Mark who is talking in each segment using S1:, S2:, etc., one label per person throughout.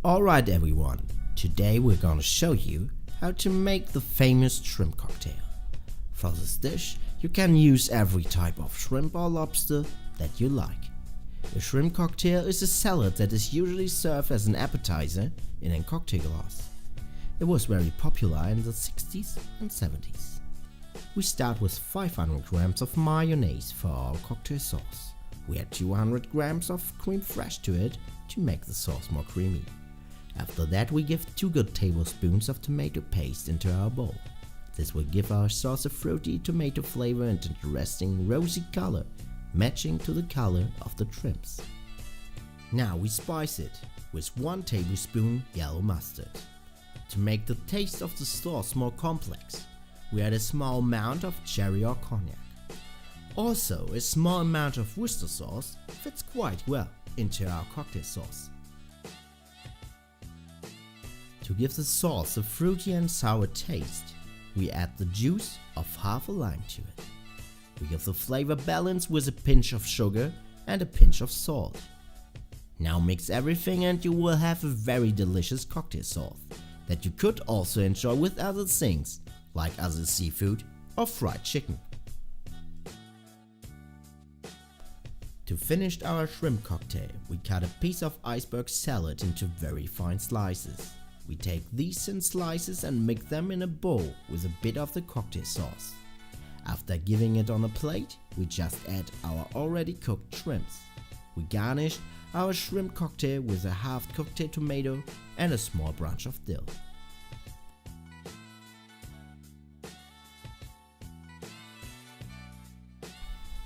S1: Alright everyone, today we're gonna show you how to make the famous shrimp cocktail. For this dish, you can use every type of shrimp or lobster that you like. A shrimp cocktail is a salad that is usually served as an appetizer in a cocktail glass. It was very popular in the 60s and 70s. We start with 500 grams of mayonnaise for our cocktail sauce. We add 200 grams of creme fraiche to it to make the sauce more creamy. After that we give 2 good tablespoons of tomato paste into our bowl. This will give our sauce a fruity tomato flavor and interesting rosy color, matching to the color of the shrimps. Now we spice it with 1 tablespoon yellow mustard. To make the taste of the sauce more complex, we add a small amount of cherry or cognac. Also, a small amount of worcestersauce fits quite well into our cocktail sauce. To give the sauce a fruity and sour taste, we add the juice of half a lime to it. We give the flavor balance with a pinch of sugar and a pinch of salt. Now mix everything and you will have a very delicious cocktail sauce that you could also enjoy with other things like other seafood or fried chicken. To finish our shrimp cocktail, we cut a piece of iceberg-salad into very fine slices. We take these thin slices and mix them in a bowl with a bit of the cocktail sauce. After giving it on a plate, we just add our already cooked shrimps. We garnish our shrimp cocktail with a halved cocktail tomato and a small branch of dill.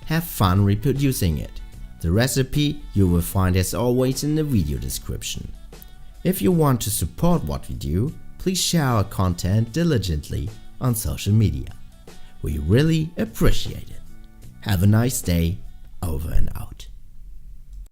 S1: Have fun reproducing it. The recipe you will find as always in the video description. If you want to support what we do, please share our content diligently on social media. We really appreciate it. Have a nice day. Over and out.